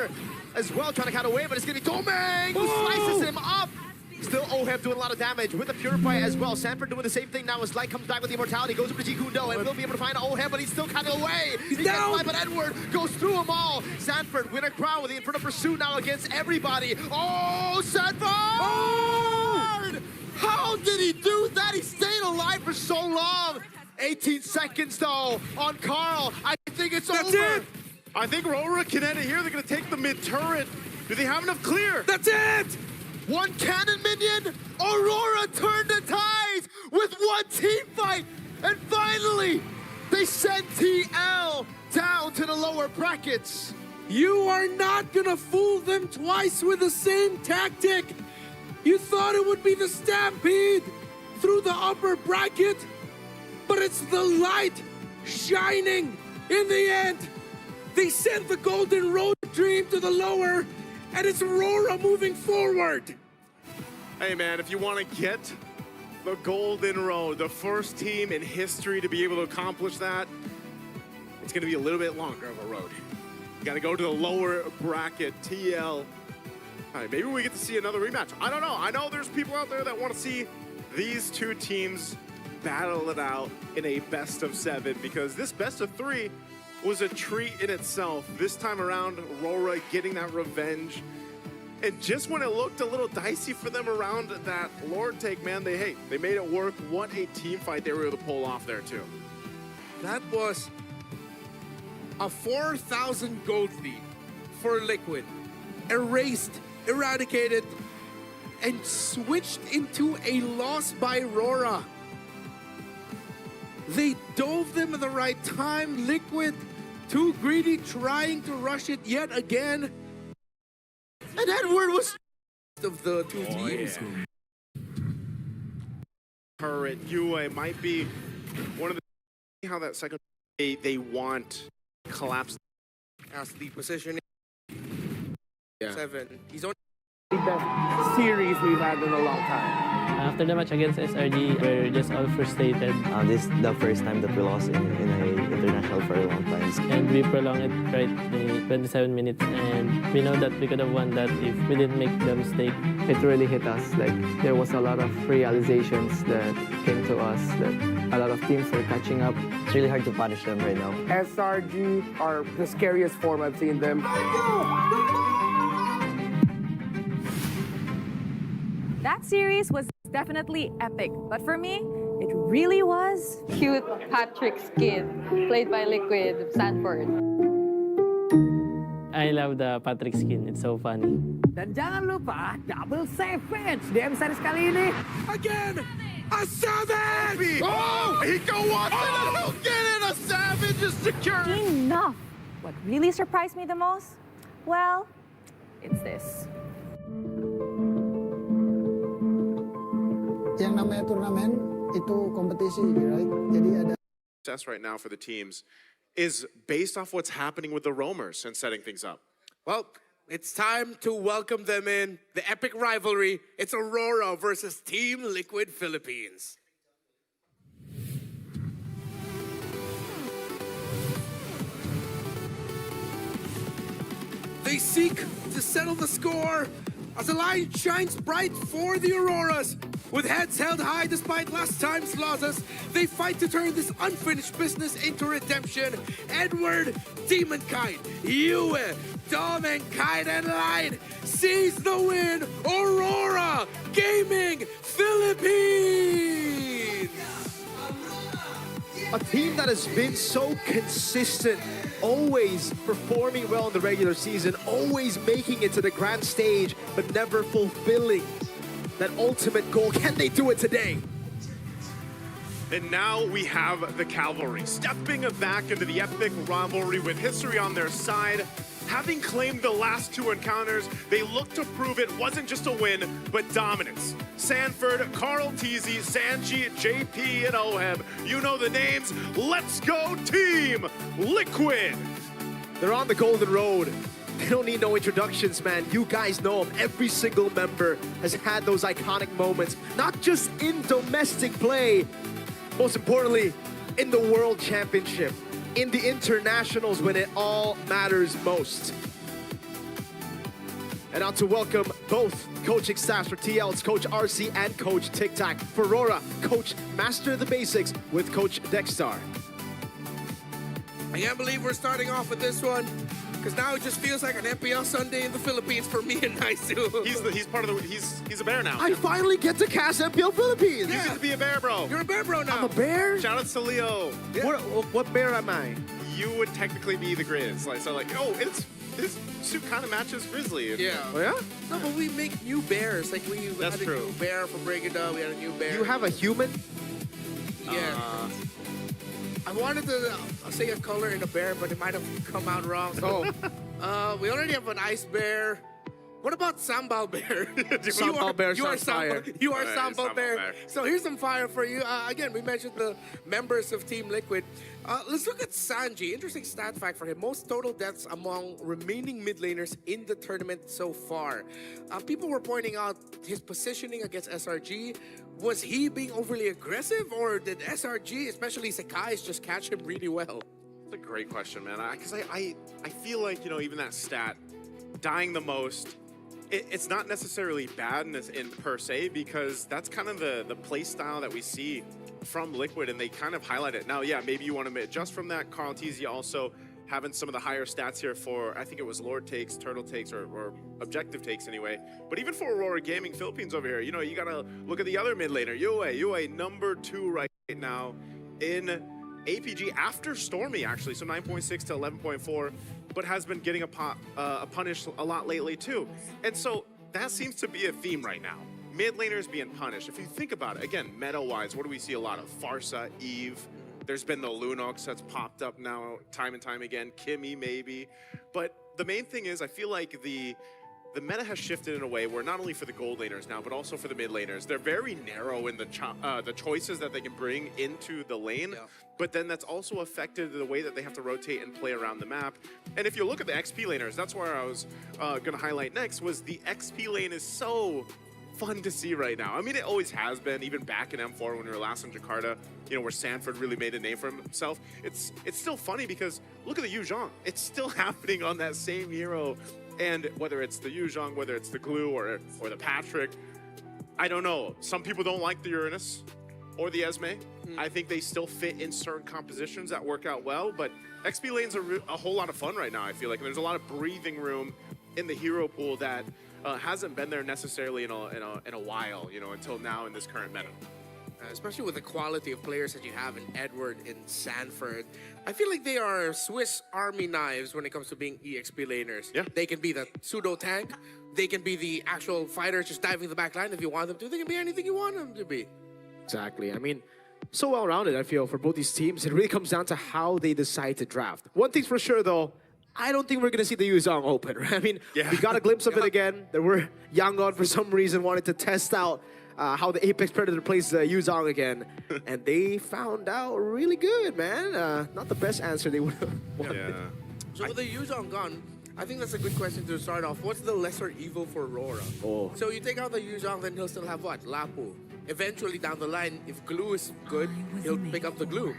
there as well, trying to cut away, but it's going to be Domeng who slices him up. Still Oheb doing a lot of damage with the Purify as well. Sanford doing the same thing now as Light comes back with the Immortality, goes over to Jikundo and will be able to find Oheb, but he's still cutting away. He down. gets by, but Edward goes through them all. Sanford win a crown with the Inferno Pursuit now against everybody. Oh, Sanford! Oh! How did he do that? He stayed alive for so long. 18 seconds though on Carl. I think it's That's over. it. I think Aurora can end it here. They're going to take the mid turret. Do they have enough clear? That's it. One cannon minion, Aurora turned the tides with one team fight, and finally, they sent TL down to the lower brackets. You are not gonna fool them twice with the same tactic. You thought it would be the Stampede through the upper bracket, but it's the light shining in the end. They sent the Golden Road Dream to the lower, and it's Aurora moving forward. Hey man, if you want to get the Golden Road, the first team in history to be able to accomplish that, it's going to be a little bit longer of a road. You got to go to the lower bracket, TL. All right, maybe we get to see another rematch. I don't know. I know there's people out there that want to see these two teams battle it out in a best of 7, because this best of 3 was a treat in itself. This time around, Aurora getting that revenge. And just when it looked a little dicey for them around that Lord take, man, they made it work. What a team fight they were able to pull off there too. That was a 4,000 gold lead for Liquid. Erased, eradicated, and switched into a loss by Aurora. They dove them at the right time. Liquid, too greedy, trying to rush it yet again. And Edward was Of the two teams. Turret, UA might be one of the how that second they want collapse. As the position. Yeah. 7. He's on. The best series we've had in a long time. After the match against SRG, we're just all frustrated This is the first time that we lost in an international for a long time. and we prolonged it right the 27 minutes, and we know that we could have won that if we didn't make the mistake. It really hit us. Like, there was a lot of realizations that came to us that a lot of teams are catching up. It's really hard to punish them right now. SRG are the scariest form I've seen them. That series was definitely epic, but for me, it really was Cute Patrick's kid, played by Liquid Sanford. I love the Patrick skin. It's so funny. Dan jangan lupa double savage di episode kali ini. Again! A 7! Oh, Hiko wants it and he'll get it. A Savage is secure. enough. What really surprised me the most? Well, it's this. Yang namanya turnamen itu kompetisi, right? Jadi ada Success right now for the teams is based off what's happening with the roamers and setting things up. Well, it's time to welcome them in. The epic rivalry. It's Aurora versus Team Liquid Philippines. They seek to settle the score as the light shines bright for the Auroras. With heads held high despite last time's losses, they fight to turn this unfinished business into redemption. Edward, Demonkite, Yue, Domenkite, and Light seize the win. Aurora Gaming Philippines! a team that has been so consistent, always performing well in the regular season, always making it to the grand stage, but never fulfilling that ultimate goal. Can they do it today? And now we have the Cavalry stepping back into the epic rivalry with history on their side. Having claimed the last two encounters, they look to prove it wasn't just a win, but dominance. Sanford, Carl Teasy, Sanji, JP, and Oheb. You know the names. Let's go, Team Liquid! They're on the golden road. They don't need no introductions, man. You guys know them. Every single member has had those iconic moments, not just in domestic play, most importantly, in the World Championship, in the internationals when it all matters most. And now to welcome both coaching staffs for TL, it's Coach RC and Coach Tic Tac. For Aurora, Coach Master the Basics with Coach Dexstar. I can't believe we're starting off with this one, because now it just feels like an MPL Sunday in the Philippines for me and Naisu. He's part of the he's a bear now. I finally get to cast MPL Philippines. You get to be a bear, bro. You're a bear bro now. I'm a bear? Shout out to Leo. Yeah. What bear am I? You would technically be the Grizz. His suit kind of matches Grizzly. Yeah. Oh, yeah? No, but we make new bears. Like we That's had a true. new bear for Break It Down. We had a new bear. You have a human? Yeah. I wanted to say a color in a bear, but it might have come out wrong. So, we already have an ice bear. What about Sambal Bear? Sambal Bear sounds fire. You are Alright, Sambal Sambal Bear. Bear. So here's some fire for you. Again, we mentioned the members of Team Liquid. Let's look at Sanji. Interesting stat fact for him. Most total deaths among remaining mid laners in the tournament so far. People were pointing out his positioning against SRG. Was he being overly aggressive, or did SRG, especially Sekai's, just catch him really well? That's a great question, man. Because I feel like, even that stat, dying the most, it's not necessarily bad in per se, because that's kind of the play style that we see from Liquid, and they kind of highlight it. Now, yeah, maybe you want to adjust from that. Carl Tizia also having some of the higher stats here for, I think it was Lord takes, Turtle takes, or Objective takes anyway. But even for Aurora Gaming Philippines over here, you got to look at the other mid laner, Yue number 2 right now in APG after Stormy, actually. So 9.6 to 11.4, but has been getting a punish a lot lately too. And so that seems to be a theme right now. Mid laners being punished. If you think about it, again, meta-wise, what do we see a lot of? Farsa, Eve. There's been the Lunox that's popped up now time and time again. Kimmy, maybe. But the main thing is, I feel like the meta has shifted in a way where not only for the gold laners now, but also for the mid laners, they're very narrow in the choices that they can bring into the lane. Yeah. But then that's also affected the way that they have to rotate and play around the map. And if you look at the XP laners, that's where I was going to highlight next, was the XP lane is so fun to see right now. I mean, it always has been, even back in M4 when we were last in Jakarta, where Sanford really made a name for himself. It's still funny because look at the Yu Zhong. It's still happening on that same hero. And whether it's the Yu Zhong, whether it's the Glue or the Patrick, I don't know. Some people don't like the Uranus or the Esme. I think they still fit in certain compositions that work out well, but XP lanes are a whole lot of fun right now, I feel like. And there's a lot of breathing room in the hero pool that hasn't been there necessarily in a while, until now in this current meta. Especially with the quality of players that you have in Edward and Sanford. I feel like they are Swiss Army knives when it comes to being EXP laners. Yeah. They can be the pseudo tank. They can be the actual fighters just diving the back line if you want them to. They can be anything you want them to be. Exactly. I mean, so well-rounded, I feel, for both these teams. It really comes down to how they decide to draft. One thing's for sure, though, I don't think we're going to see the Yu Zhong open, right? I mean, we got a glimpse of it again. There were Yangon, for some reason, wanted to test out how the Apex Predator plays Yu Zhong again. And they found out really good, man. Not the best answer they would have wanted. Yeah. So with the Yu Zhong gone, I think that's a good question to start off. What's the lesser evil for Aurora? Oh. So you take out the Yu Zhong, then he'll still have what? Lapu. Eventually down the line, if Glue is good, he'll pick up the Glue.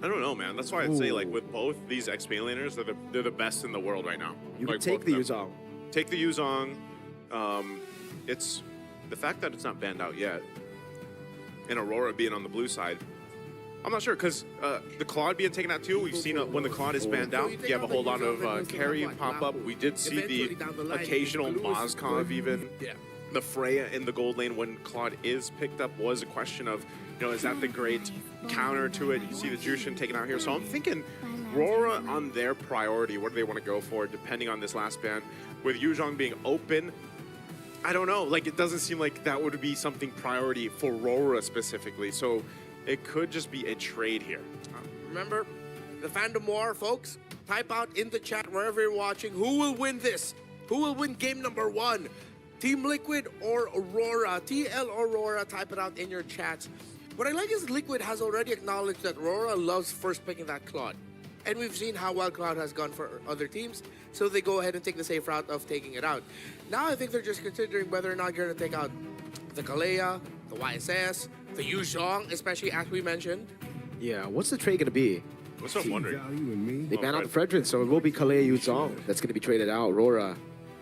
I don't know, man. That's why I'd say, like, with both these XP laners, they're the best in the world right now. You like, can take the Yu both of them. Zhong. Take the Yu Zhong. It's the fact that it's not banned out yet, and Aurora being on the blue side. I'm not sure, because the Claude being taken out too, we've seen when the Claude is banned out, you have a whole lot of carry pop up. We did see the occasional Mozkov even. Yeah. The Freya in the gold lane when Claude is picked up was a question of, is that the great counter to it? You see the Jushin taken out here. So I'm thinking Aurora on their priority, what do they want to go for depending on this last ban? With Yu Zhong being open, I don't know. Like, it doesn't seem like that would be something priority for Aurora specifically. So it could just be a trade here. Remember, the fandom war, folks. Type out in the chat wherever you're watching, who will win this? Who will win game number 1? Team Liquid or Aurora? TL or Aurora, type it out in your chats. What I like is Liquid has already acknowledged that Aurora loves first picking that Claude. And we've seen how well Claude has gone for other teams, so they go ahead and take the safe route of taking it out. Now I think they're just considering whether or not you're going to take out the Kalea, the YSS, the Yu Zhong, especially as we mentioned. Yeah, what's the trade going to be? What's up, wondering? They ban out the Fredrin, so it will be Kalea Yu Zhong that's going to be traded out. Aurora.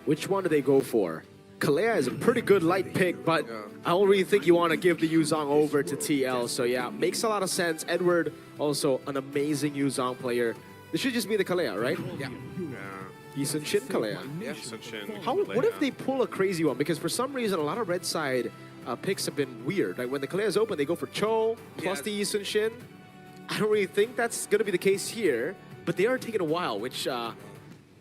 Which one do they go for? Kalea is a pretty good light pick, but I don't really think you want to give the Yuzong over to TL. So yeah, makes a lot of sense. Edward, also an amazing Yuzong player. This should just be the Kalea, right? Yeah. Eason Shin Kalea. Yeah. What if they pull a crazy one? Because for some reason, a lot of red side picks have been weird. Like when the Kalea is open, they go for Cho plus the Eason Shin. I don't really think that's going to be the case here, but they are taking a while, which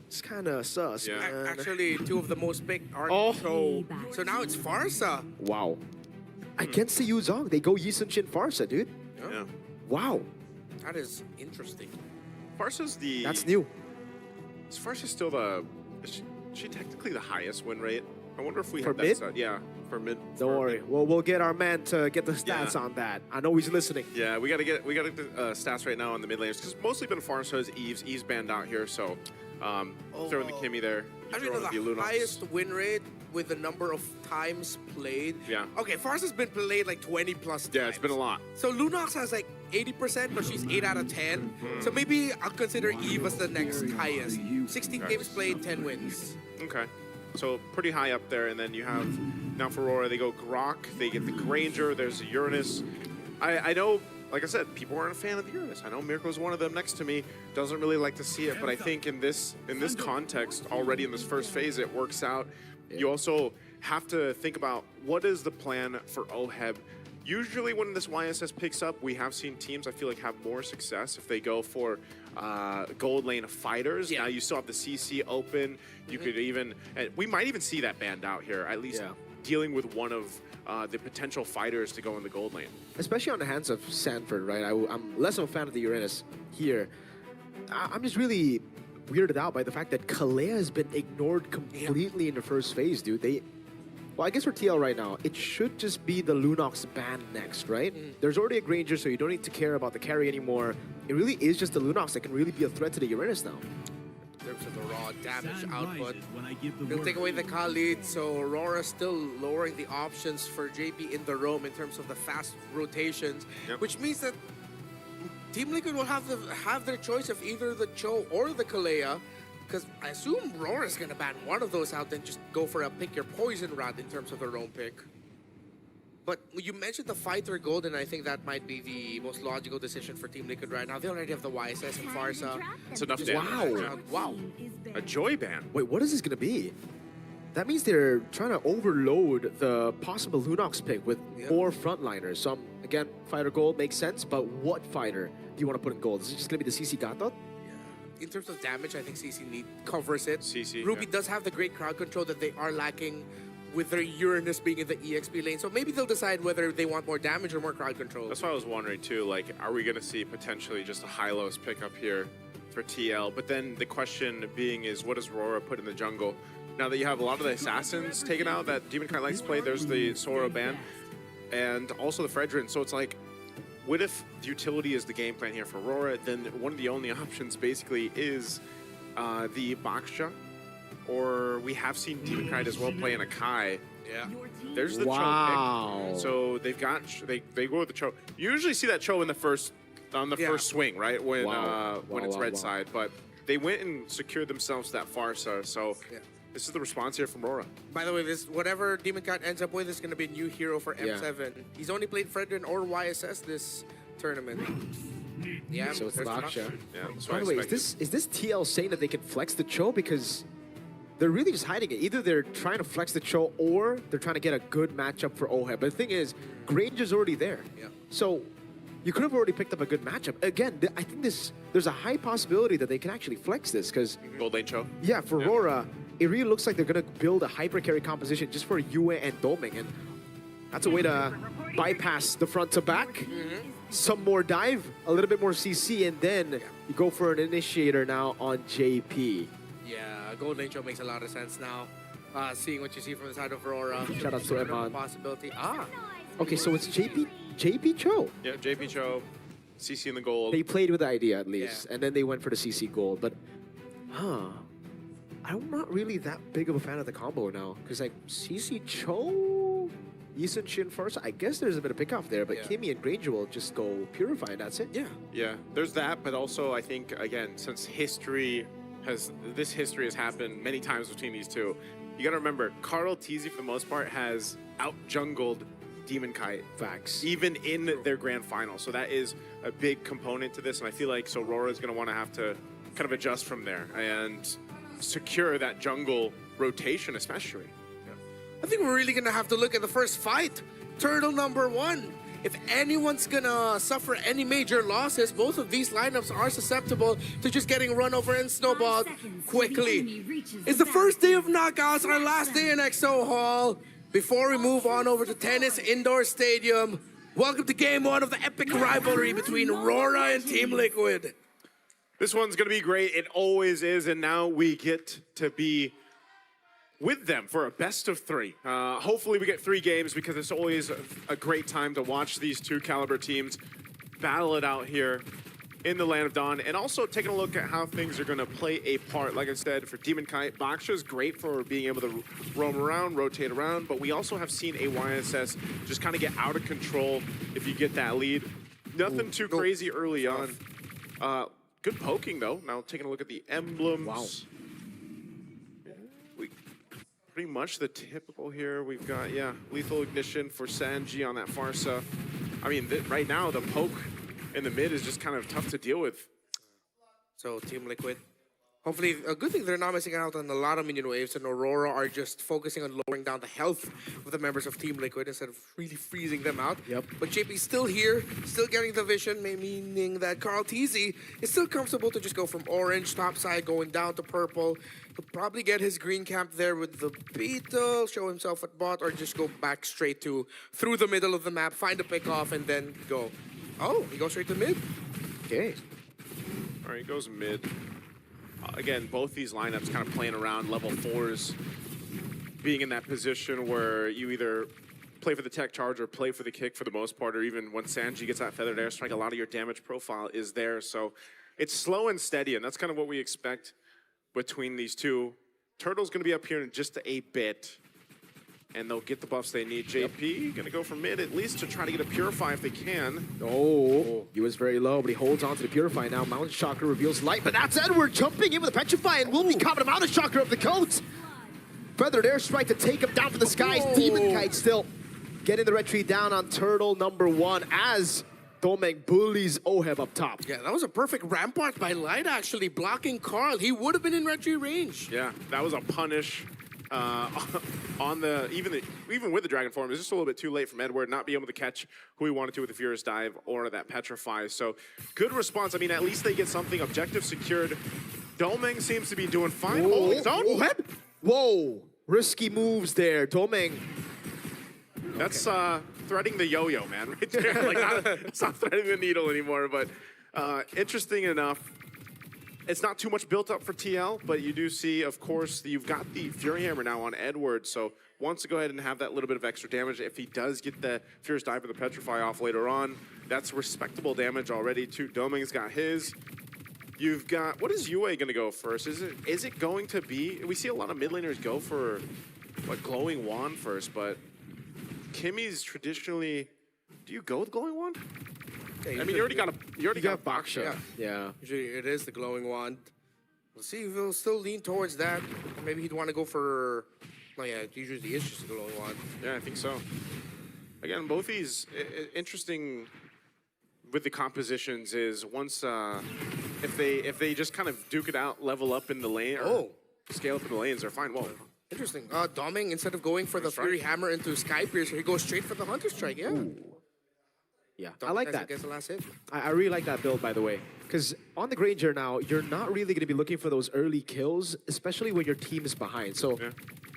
it's kind of sus, man. Actually, two of the most picked are Cho. So now it's Farsa. Wow. Against the Yuzong, they go Eason Shin Farsa, dude. Yeah. Wow. That is interesting. Farsa's the... That's new. Is Farsa still the... Is she technically the highest win rate? I wonder if we For have that mid? stat. Yeah, for mid. Don't worry. Well, we'll get our man to get the stats on that. I know he's listening. Yeah, we gotta get the stats right now on the mid laners because mostly been Farsa's Eve's banned out here, so throwing the Kimmy there. I mean, the highest win rate with the number of times played. Yeah. Okay, Farsa's been played like 20 plus times. Yeah, it's been a lot. So Lunox has like 80%, but she's 8 out of 10. So maybe I'll consider Eve as the next highest. 16 games played, 10 wins. Okay. So pretty high up there, and then you have now for Aurora, they go Grok, they get the Granger, there's the Uranus. I know, like I said, people aren't a fan of the Uranus. I know Mirko's one of them next to me, doesn't really like to see it, but I think in this context, already in this first phase, it works out. You also have to think about what is the plan for OHEB. Usually when this YSS picks up, we have seen teams I feel like have more success if they go for gold lane fighters. Now you still have the CC open. You could even, and we might even see that banned out here, at least dealing with one of the potential fighters to go in the gold lane. Especially on the hands of Sanford, right? I'm less of a fan of the Uranus here. I'm just really weirded out by the fact that Kalea has been ignored completely in the first phase, dude. Well, I guess for TL right now, it should just be the Lunox ban next, right? There's already a Granger, so you don't need to care about the carry anymore. It really is just the Lunox that can really be a threat to the Uranus now. In terms of the raw damage output, they'll take away the Khalid, so Aurora still lowering the options for JP in the roam in terms of the fast rotations, which means that Team Liquid will have their choice of either the Cho or the Kalea. Because I assume Aurora's going to ban one of those out, then just go for a pick your poison route in terms of their own pick. But you mentioned the Fighter Gold, and I think that might be the most logical decision for Team Liquid right now. They already have the YSS and Farsa. It's enough damage. Wow. A Joy ban. Wait, what is this going to be? That means they're trying to overload the possible Lunox pick with more frontliners. So, again, Fighter Gold makes sense, but what fighter do you want to put in gold? Is it just going to be the CC Gatot? In terms of damage, I think CC covers it. CC, Ruby does have the great crowd control that they are lacking with their Uranus being in the EXP lane. So maybe they'll decide whether they want more damage or more crowd control. That's what I was wondering too. Like, are we going to see potentially just a Hylos pick up here for TL? But then the question being is, what does Aurora put in the jungle? Now that you have a lot of the assassins taken out that Demon Knight likes to play, there's the Sora ban and also the Fredrin. So it's like, what if the utility is the game plan here for Aurora? Then one of the only options basically is the Baksha, or we have seen Demon Knight as well play in a Kai. Yeah. There's the Cho pick. So they've got they go with the Cho. You usually see that Cho in the first first swing, right? When when it's red side, but they went and secured themselves that Farsa. So this is the response here from Aurora. By the way, whatever Demon Cat ends up with is going to be a new hero for M7. He's only played Fredrin or YSS this tournament. Yeah, so it's Baksha. Yeah. By the way, is this TL saying that they can flex the Cho? Because they're really just hiding it. Either they're trying to flex the Cho or they're trying to get a good matchup for OHEB. But the thing is, Granger's already there. Yeah. So you could have already picked up a good matchup. Again, I think there's a high possibility that they can actually flex this because Gold lane Cho. Yeah, for Aurora, it really looks like they're going to build a hyper carry composition just for Yue and Doming. And that's a way to bypass the front to back. Some more dive, a little bit more CC, and then you go for an initiator now on JP. Yeah, Gold Lane Show makes a lot of sense now. Seeing what you see from the side of Aurora. Shout out to Eman. Possibility. Okay, so it's JP Cho. Yeah, JP Cho, CC in the gold. They played with the idea at least, and then they went for the CC gold. But, I'm not really that big of a fan of the combo now. Because, like, CC Cho, Eason Shin first, I guess there's a bit of pick-off there. But Kimmy and Granger will just go Purify, and that's it. Yeah, there's that. But also, I think, again, since history this history has happened many times between these two. You got to remember, Carl Teasy, for the most part, has out-jungled Demon Kite. Facts. Even in their grand final. So that is a big component to this, and I feel like Aurora is going to want to have to kind of adjust from there and secure that jungle rotation, especially. I think we're really gonna have to look at the first fight. Turtle number 1. If anyone's gonna suffer any major losses, both of these lineups are susceptible to just getting run over and snowballed quickly. It's the first day of knockouts, our last day in XO Hall. Before we move on over to Tennis Indoor Stadium, welcome to Game 1 of the epic rivalry between Aurora and Team Liquid. This one's going to be great. It always is, and now we get to be with them for a best of 3. Hopefully we get 3 games because it's always a great time to watch these two caliber teams battle it out here in the Land of Dawn, and also taking a look at how things are going to play a part. Like I said, for Demon Kite, Baksha is great for being able to roam around, rotate around, but we also have seen a YSS just kind of get out of control if you get that lead. Nothing too crazy early on. Good poking, though. Now taking a look at the emblems. Wow. Pretty much the typical here. We've got, Lethal Ignition for Sanji on that Farsa. I mean, right now, the poke in the mid is just kind of tough to deal with. So Team Liquid, hopefully, a good thing they're not missing out on a lot of minion waves, and Aurora are just focusing on lowering down the health of the members of Team Liquid instead of really freezing them out. Yep. But JP's still here, still getting the vision, meaning that Carl Teasy is still comfortable to just go from orange top side going down to purple. He'll probably get his green camp there with the Beetle, show himself at bot, or just go back straight to through the middle of the map, find a pick off, and then go. Oh, he goes straight to mid. Okay. All right, he goes mid. Again, both these lineups kind of playing around level 4s, being in that position where you either play for the tech charge or play for the kick for the most part, or even when Sanji gets that feathered airstrike, a lot of your damage profile is there. So it's slow and steady, and that's kind of what we expect between these two. Turtle's going to be up here in just a bit, and they'll get the buffs they need. JP going to go for mid at least to try to get a Purify if they can. Oh, he was very low, but he holds on to the Purify now. Mountain Chakra reveals light, but that's Edward jumping in with a Petrify, and will be caught with a Mountain Chakra of the coat. Feathered airstrike to take him down from the skies. Demon Kite still getting the retreat down on Turtle number 1 as Domeng bullies Oheb up top. Yeah, that was a perfect rampart by Light, actually, blocking Carl. He would have been in retry range. Yeah, that was a punish on the even with the Dragon Form. It was just a little bit too late from Edward, not be able to catch who he wanted to with the Furious Dive or that Petrify. So good response. I mean, at least they get something. Objective secured. Domeng seems to be doing fine. Holding his own. Oheb? Whoa, risky moves there. Domeng. That's threading the yo-yo, man, right there. Like, it's not threading the needle anymore, but interesting enough. It's not too much built up for TL, but you do see, of course, you've got the Fury Hammer now on Edward, so wants to go ahead and have that little bit of extra damage. If he does get the Furious Dive or the Petrify off later on, that's respectable damage already, too. Domeng's got his. You've got, what is UA going to go first? Is it going to be, we see a lot of mid laners go for, what, Glowing Wand first, but Kimmy's traditionally, do you go with Glowing Wand? Yeah, I mean, you already got Baksha. Yeah. Usually it is the Glowing Wand. We'll see if he'll still lean towards that. Maybe he'd want to go for, oh yeah, it usually is just a Glowing Wand. Yeah, I think so. Again, both these, interesting with the compositions is once, if they just kind of duke it out, level up in the lane, or scale up in the lanes, they're fine. Whoa. Interesting. Domeng, instead of going for the Fury Hammer into Sky Piercer, he goes straight for the Hunter Strike, yeah. Ooh. Yeah, I like that. Gets the last hit. I really like that build, by the way. Because on the Granger now, you're not really going to be looking for those early kills, especially when your team is behind. So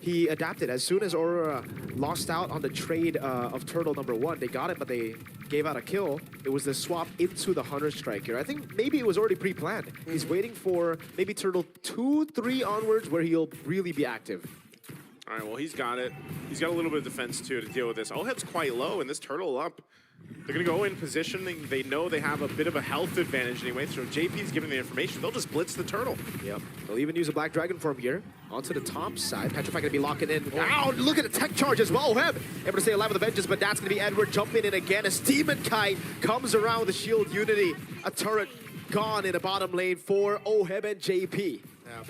he adapted. As soon as Aurora lost out on the trade of Turtle number 1, they got it, but they gave out a kill. It was the swap into the Hunter Strike here. I think maybe it was already pre-planned. He's waiting for maybe Turtle 2, 3 onwards where he'll really be active. All right, well, he's got it. He's got a little bit of defense, too, to deal with this. Oheb's quite low, and this Turtle up. They're going to go in positioning. They know they have a bit of a health advantage anyway, so JP's giving the information. They'll just blitz the Turtle. Yep. They'll even use a Black Dragon Form here. Onto the top side. Petrify going to be locking in. Wow, look at the tech charge as well. Oheb able to stay alive with the Vengeance, but that's going to be Edward jumping in again as Demon Kite comes around with the Shield Unity. A turret gone in the bottom lane for Oheb and JP.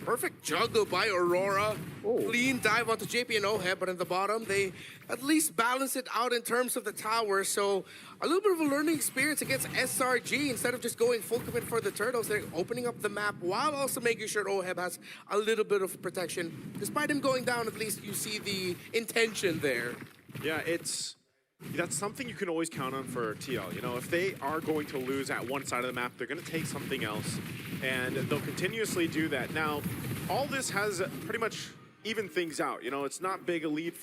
Perfect juggle by Aurora. Clean dive onto JP and Oheb, but in the bottom, they at least balance it out in terms of the tower. So a little bit of a learning experience against SRG. Instead of just going full commit for the Turtles, they're opening up the map while also making sure Oheb has a little bit of protection. Despite him going down, at least you see the intention there. Yeah, that's something you can always count on for TL. You know, if they are going to lose at one side of the map, they're going to take something else, and they'll continuously do that. Now, all this has pretty much even things out. You know, it's not big a lead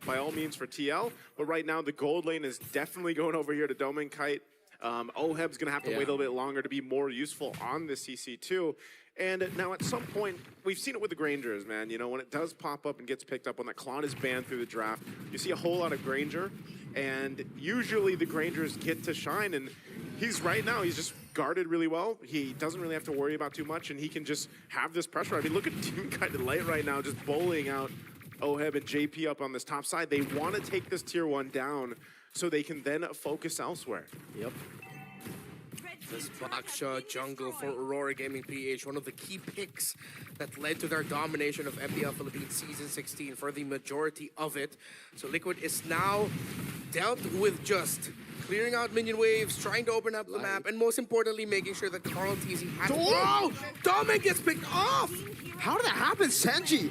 by all means for TL, but right now the gold lane is definitely going over here to Domain Kite. Oheb's going to have to wait a little bit longer to be more useful on the CC2. And now at some point, we've seen it with the Grangers, man. You know, when it does pop up and gets picked up, when that Klon is banned through the draft, you see a whole lot of Granger, and usually the Grangers get to shine, and he's just guarded really well. He doesn't really have to worry about too much, and he can just have this pressure. I mean, look at Team Kind of Light right now, just bullying out Oheb and JP up on this top side. They want to take this tier 1 down so they can then focus elsewhere. Yep. This Baksha jungle for Aurora Gaming PH, one of the key picks that led to their domination of MPL Philippines Season 16 for the majority of it. So Liquid is now dealt with just clearing out minion waves, trying to open up the map, and most importantly, making sure that Carl TZ has... Oh! Domin gets picked off! How did that happen, Sanji?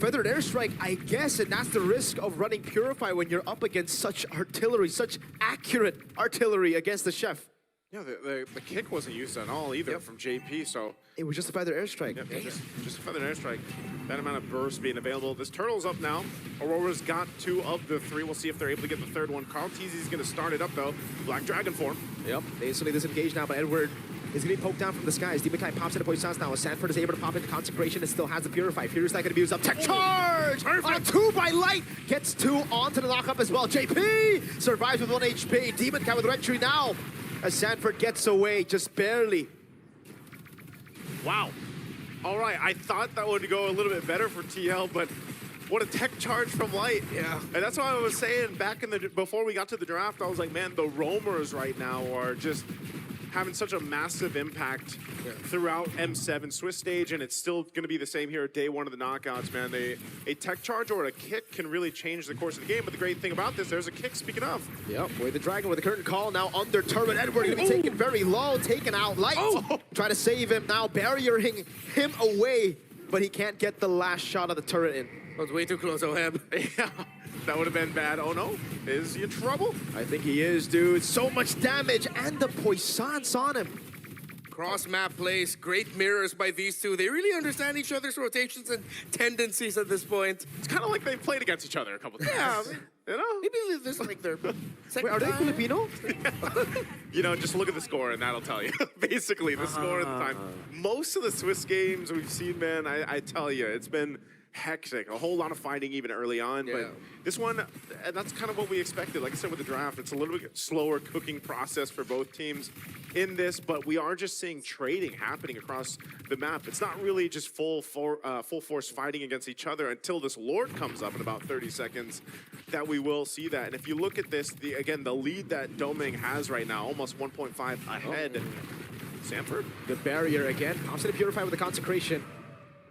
Feathered airstrike, I guess, and that's the risk of running Purify when you're up against such artillery, such accurate artillery against the Chef. Yeah, the kick wasn't used at all either from JP, so... It was just a feather airstrike. Yep, just a feather airstrike. That amount of burst being available. This Turtle's up now. Aurora's got 2 of the 3. We'll see if they're able to get the third one. Carl Teasy's going to start it up, though. Black Dragon form. Yep, they instantly disengage now, but Edward is going to be poked down from the skies. Demon Kai pops into Poissons now. Sanford is able to pop into Consecration and still has the Purify. Furious not going to be used up. Tech charge! On a 2 by Light. Gets 2 onto the knockup as well. JP survives with 1 HP. Demon Kai with Red Tree now. As Sanford gets away, just barely. Wow. All right, I thought that would go a little bit better for TL, but what a tech charge from Light. Yeah. And that's what I was saying back before we got to the draft. I was like, man, the roamers right now are just having such a massive impact throughout M7 Swiss stage, and it's still going to be the same here at day 1 of the knockouts, man. A tech charge or a kick can really change the course of the game, but the great thing about this, there's a kick, speaking of. Yep, Way the Dragon with the curtain call, now under turret. Edward going to be taken very low, taken out. Light trying to save him, now barriering him away, but he can't get the last shot of the turret in. That was way too close, Oheb. Yeah, that would have been bad. Oh no, is he in trouble? I think he is, dude. So much damage, and the Poissons on him. Cross-map plays, great mirrors by these two. They really understand each other's rotations and tendencies at this point. It's kind of like they've played against each other a couple times. Yeah, you know? maybe this is like their second Wait, are they time. Filipino? You know, just look at the score and that'll tell you. Basically, the score at the time. Most of the Swiss games we've seen, man, I tell you, it's been hectic. A whole lot of fighting even early on, but this one, and that's kind of what we expected. Like I said with the draft, it's a little bit slower cooking process for both teams in this, but we are just seeing trading happening across the map. It's not really just full force fighting against each other until this Lord comes up in about 30 seconds that we will see that. And if you look at this, again, the lead that Doming has right now, almost 1.5 ahead. Sanford. The barrier again. Pops in to Purify with the Consecration.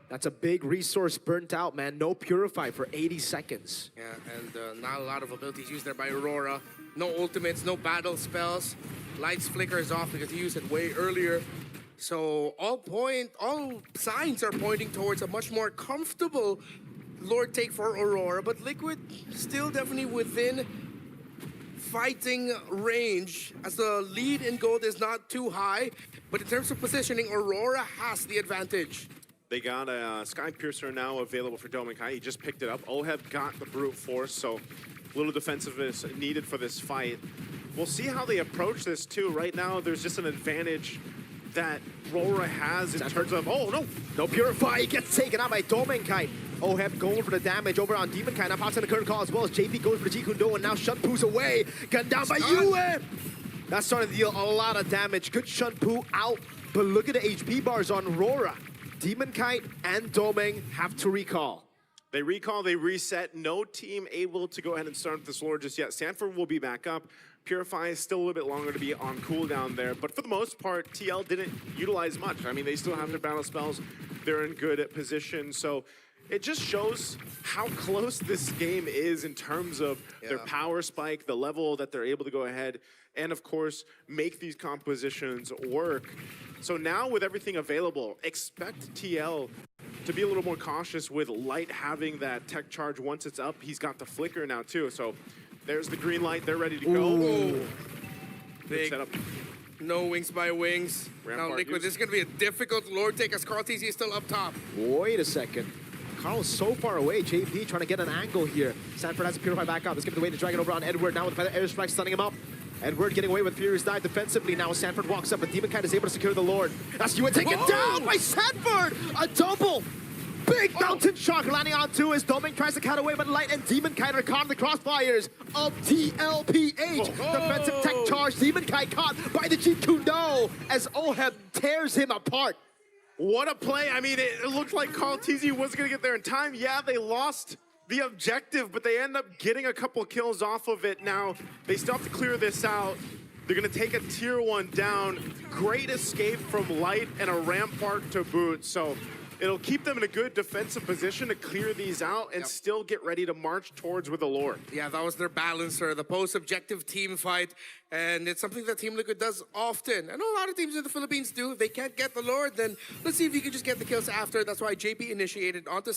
That's a big resource burnt out, man. No Purify for 80 seconds. Yeah, and not a lot of abilities used there by Aurora. No ultimates, no battle spells. Lights flickers off because he used it way earlier. So all signs are pointing towards a much more comfortable Lord take for Aurora, but Liquid still definitely within fighting range, as the lead in gold is not too high, but in terms of positioning, Aurora has the advantage. They got a Sky Piercer now available for Domin Kai. He just picked it up. Oheb got the Brute Force, so a little defensiveness needed for this fight. We'll see how they approach this, too. Right now, there's just an advantage that Aurora has in terms of... Oh, no! No Purify. He gets taken out by Domin Kai. Oheb going for the damage over on Demon Kai. Now pops in the current call as well as JP goes for the Jikundo, and now Shunpu's away. Gunned down by Yue. That's starting to deal a lot of damage. Good Shunpu out, but look at the HP bars on Aurora. Demon Kite and Doming have to recall. They recall, they reset. No team able to go ahead and start this Lord just yet. Sanford will be back up. Purify is still a little bit longer to be on cooldown there. But for the most part, TL didn't utilize much. I mean, they still have their battle spells. They're in good position. So it just shows how close this game is in terms of their power spike, the level that they're able to go ahead and, of course, make these compositions work. So now with everything available, expect TL to be a little more cautious with Light having that tech charge once it's up. He's got the flicker now too. So there's the green light. They're ready to go. Ooh. Big setup. No wings by wings. Rampart Now, Liquid, use. this is going to be a difficult Lord take as Carl TZ is still up top. Wait a second. Carl's so far away. JP trying to get an angle here. Sanford has to purify back up. Let's give it away to drag it over on Edward. Now with the airstrike stunning him up. Edward getting away with Furious Dive defensively. Now Sanford walks up, but Demonkite is able to secure the Lord. That's you taken down by Sanford! A double! Big mountain shock landing onto his Doming tries to cut away, but Light and Demonkite are caught in the crossfires of TLPH. Defensive tech charge. Demonkite caught by the Jeet Kune Do as Oheb tears him apart. What a play. I mean, it looked like Carl TZ wasn't going to get there in time. Yeah, they lost the objective, but they end up getting a couple kills off of it. Now, they still have to clear this out. They're going to take a tier 1 down. Great escape from Light and a Rampart to boot. So it'll keep them in a good defensive position to clear these out and still get ready to march towards with the Lord. Yeah, that was their balancer, the post-objective team fight. And it's something that Team Liquid does often. I know a lot of teams in the Philippines do. If they can't get the Lord, then let's see if you can just get the kills after. That's why JP initiated onto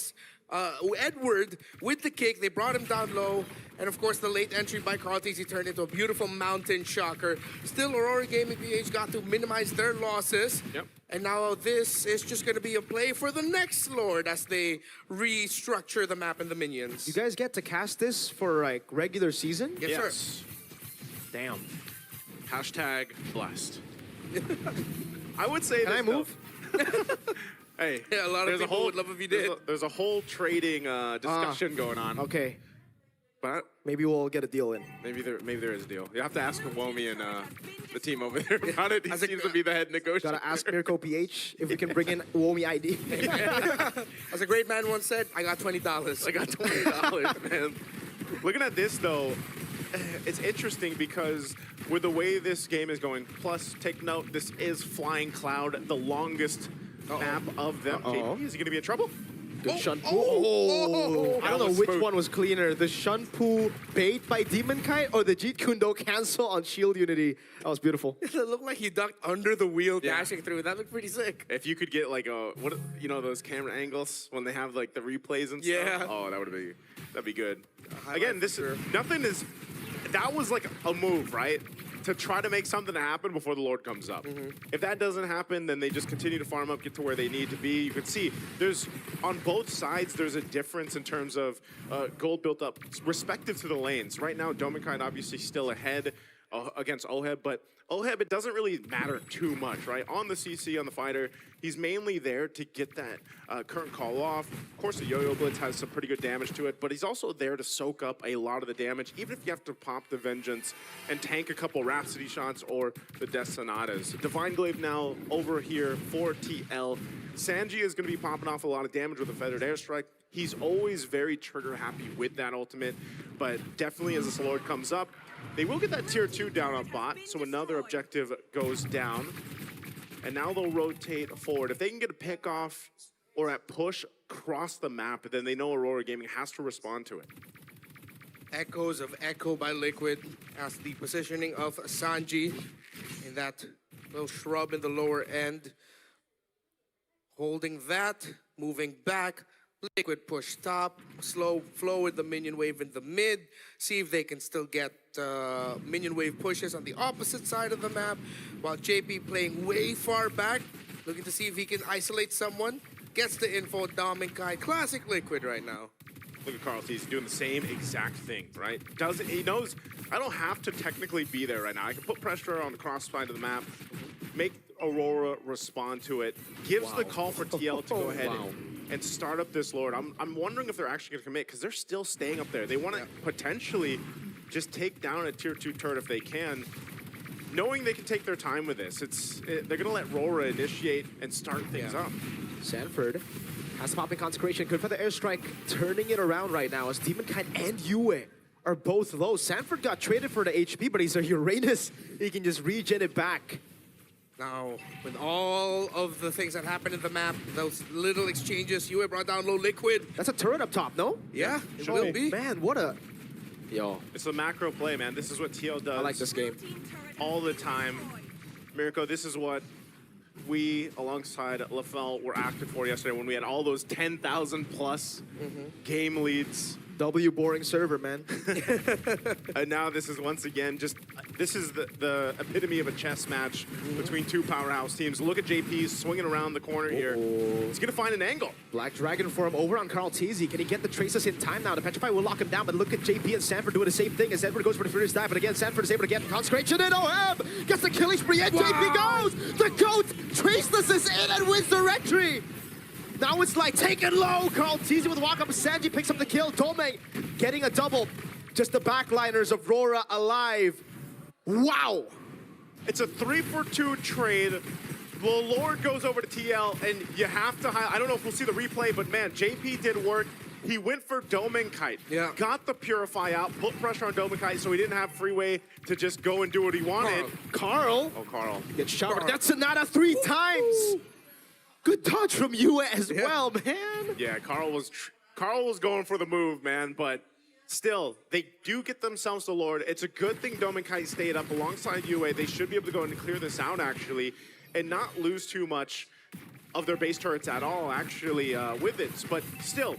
Edward with the kick. They brought him down low. And of course, the late entry by Carl TZ turned into a beautiful mountain shocker. Still, Aurora Gaming PH got to minimize their losses. Yep. And now this is just going to be a play for the next Lord as they restructure the map and the minions. You guys get to cast this for like regular season? Yes, sir. Damn. Hashtag blessed. I would say Can I this, move? Hey, Yeah, a lot of there's people would love if you did. There's a whole trading discussion going on. Okay. But Maybe we'll get a deal in. maybe there is a deal. You have to ask Womi and the team over there about it. He As a- seems to be the head negotiator. Gotta ask Mirko PH if we can bring in Womi ID. As a great man once said, I got $20. I got $20, man. Looking at this though, it's interesting because with the way this game is going, plus take note, this is Flying Cloud, the longest map of them. JP, is he gonna be in trouble? Good Shunpu. I don't know was which smooth. one was cleaner, the Shunpu bait by Demonkite or the Jeet Kune Do cancel on Shield Unity. That was beautiful. It looked like he ducked under the wheel, Yeah. dashing through. That looked pretty sick. If you could get like those camera angles when they have like the replays and Yeah. stuff. Oh, that'd be good. highlight Again, for this sure. nothing is. That was like a move, right? To try to make something happen before the Lord comes up. If that doesn't happen, then they just continue to farm up, get to where they need to be. You can see there's on both sides there's a difference in terms of gold built up respective to the lanes. Right now, Dominkite obviously still ahead against Oheb, but Oheb, it doesn't really matter too much, right? On the CC, on the fighter, he's mainly there to get that current call off. Of course, the Yo-Yo Blitz has some pretty good damage to it, but he's also there to soak up a lot of the damage, even if you have to pop the Vengeance and tank a couple Rhapsody shots or the Death Sonatas. Divine Glaive now over here for TL. Sanji is going to be popping off a lot of damage with a Feathered Airstrike. He's always very trigger happy with that ultimate, but definitely as this Lord comes up, they will get that tier 2 down on bot, so another objective goes down. And now they'll rotate forward. If they can get a pick off or at push across the map, then they know Aurora Gaming has to respond to it. Echoes of Echo by Liquid as the positioning of Sanji in that little shrub in the lower end. Holding that, moving back. Liquid push top, slow flow with the minion wave in the mid. See if they can still get minion wave pushes on the opposite side of the map. While JP playing way far back, looking to see if he can isolate someone. Gets the info, Dominkite. Classic Liquid right now. Look at Carl, he's doing the same exact thing, right? He knows I don't have to technically be there right now. I can put pressure on the cross side of the map, make Aurora respond to it, gives the call for TL to go ahead and start up this Lord. I'm wondering if they're actually going to commit because they're still staying up there. They want to potentially just take down a tier 2 turret if they can, knowing they can take their time with this. They're going to let Aurora initiate and start things up. Sanford Has popping Consecration. Good for the airstrike. Turning it around right now as Demonkite and Yue are both low. Sanford got traded for the HP, but he's a Uranus. He can just regen it back. Now, with all of the things that happened in the map, those little exchanges, Yue brought down low Liquid. That's a turret up top, no? Yeah, it Oh, will be. man, what a... Yo, It's a macro play, man. This is what TL does. I like this game. All the time. Mirko, this is what we, alongside LaFell, were active for yesterday when we had all those 10,000 plus game leads. W boring server, man. And now this is once again this is the epitome of a chess match between two powerhouse teams. Look at JP swinging around the corner here. He's gonna find an angle. Black Dragon for him over on Carl Teasy. Can he get the traces in time now? The Petrify will lock him down, but look at JP and Sanford doing the same thing as Edward goes for the furious dive. But again, Sanford is able to get Consecration in. OM gets the killing spree, and JP goes! The GOAT traceless is in and wins the retry! Now it's like, take it low! Carl Teasy with walk up. Sanji picks up the kill. Tome getting a double. Just the backliners of Rora alive. Wow! It's a 3-for-2 trade. The Lord goes over to TL, and you have to I don't know if we'll see the replay, but man, JP did work. He went for Domenkite. Yeah. Got the Purify out, put pressure on Domenkite so he didn't have freeway to just go and do what he wanted. Carl Oh, Carl. gets shot. That's Sonata 3 times! Good dodge from you as well, man. Yeah, Carl was going for the move, man, but still, they do get themselves the Lord. It's a good thing Domenkite stayed up alongside UA. They should be able to go and clear this out, actually, and not lose too much of their base turrets at all, actually, with it. But still,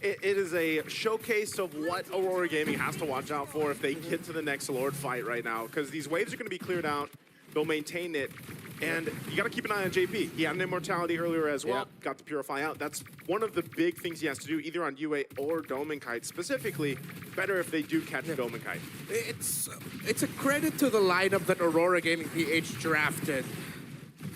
it is a showcase of what Aurora Gaming has to watch out for if they get to the next Lord fight right now, because these waves are going to be cleared out. They'll maintain it. And you got to keep an eye on JP. He had an immortality earlier as well. Yeah. Got the Purify out. That's one of the big things he has to do, either on UA or Domenkite. Specifically, better if they do catch Domenkite. It's a credit to the lineup that Aurora Gaming PH drafted.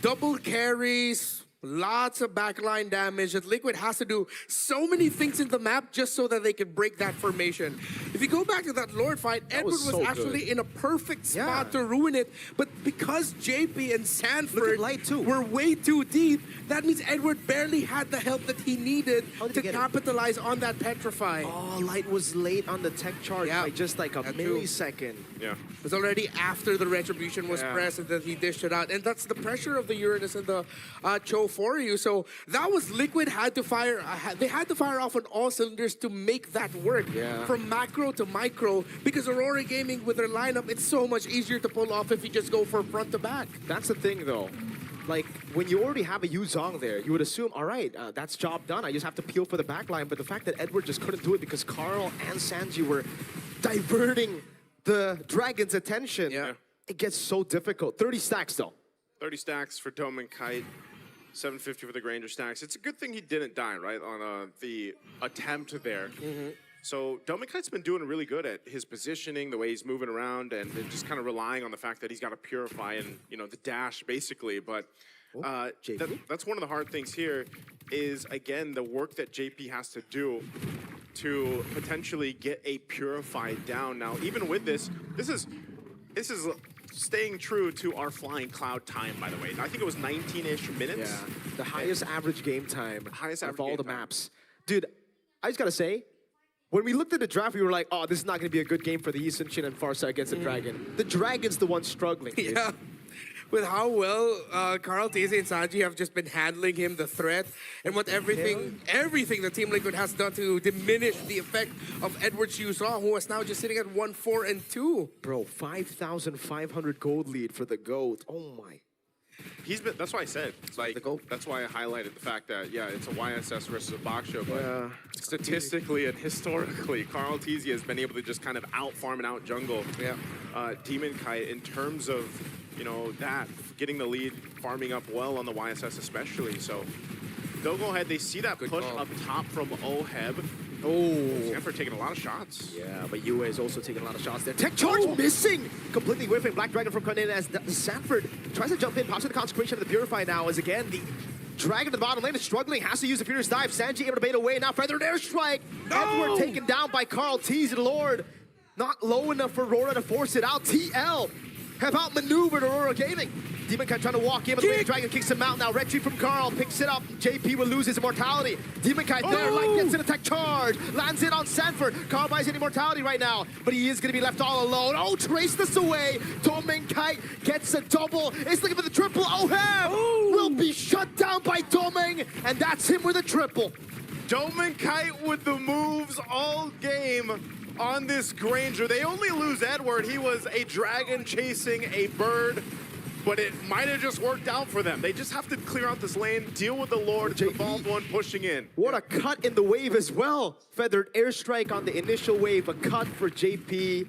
Double carries, lots of backline damage, that Liquid has to do so many things in the map just so that they can break that formation. If you go back to that Lord fight, Edward was so actually good. in a perfect spot Yeah. to ruin it, but because JP and Sanford Light too. were way too deep, that means Edward barely had the help that he needed How did to he get it? capitalize on that Petrify. Oh, Light was late on the tech charge Yeah. by just like a That too. millisecond. Yeah. It was already after the retribution was Yeah. pressed and that he dished it out. And that's the pressure of the Uranus and the Cho for you. So that was Liquid had to fire. They had to fire off on all cylinders to make that work. Yeah. From macro to micro. Because Aurora Gaming with their lineup, it's so much easier to pull off if you just go for front to back. That's the thing, though. Like, when you already have a Yuzong there, you would assume, all right, that's job done. I just have to peel for the backline. But the fact that Edward just couldn't do it because Carl and Sanji were diverting the Dragon's attention, Yeah. it gets so difficult. 30 stacks, though. 30 stacks for Domenkite. 750 for the Granger stacks. It's a good thing he didn't die, right, on the attempt there. So Domenkite's been doing really good at his positioning, the way he's moving around, and just kind of relying on the fact that he's got to purify and, you know, the dash, basically. But JP? that's one of the hard things here is, again, the work that JP has to do to potentially get a purify down. Now, even with this is staying true to our flying cloud time, by the way. I think it was 19-ish minutes. Yeah, the highest average game time Highest of average all game the time. maps. Dude, I just gotta say, when we looked at the draft, we were like, oh, this is not gonna be a good game for the Eastern Shin and Farsa against the Dragon. The Dragon's the one struggling. Dude. Yeah. With how well Carl Tese and Sanji have just been handling him, the threat, and what everything the Team Liquid has done to diminish the effect of Edward Yuzong, who is now just sitting at 1-4-2. Bro, 5,500 gold lead for the GOAT. Oh my. That's why I said, like, that's why I highlighted the fact that, yeah, it's a YSS versus a box show, but Yeah. statistically and historically, Carl Tese has been able to just kind of out-farm and out-jungle Demonkite in terms of, you know, that, getting the lead, farming up well on the YSS especially, so they'll go ahead. They see that push up top from Oheb. Oh. Sanford taking a lot of shots. Yeah, but UA is also taking a lot of shots there. Tech charge missing! Completely whiffing Black Dragon from coming in as Sanford tries to jump in, pops in the Consecration of the Purify now as again the Dragon to the bottom lane is struggling, has to use the Furious Dive. Sanji able to bait away, now Feathered Airstrike! Edward taken down by Carl Tese, Lord. Not low enough for Aurora to force it out. TL have outmaneuvered Aurora Gaming. Demon Kite trying to walk in, but the Wave Dragon kicks him out now. Retreat from Carl, picks it up. JP will lose his immortality. Demon Kite there, Light gets an attack charge. Lands it on Sanford. Carl buys an immortality right now, but he is going to be left all alone. Oh, trace this away. Demon Kite gets a double. It's looking for the triple. Oh, will be shut down by Doming, and that's him with a triple. Doming Kite with the moves all game on this Granger. They only lose Edward. He was a dragon chasing a bird, but it might have just worked out for them. They just have to clear out this lane, deal with the Lord, the Evolved One pushing in. What a cut in the wave as well. Feathered airstrike on the initial wave, a cut for JP,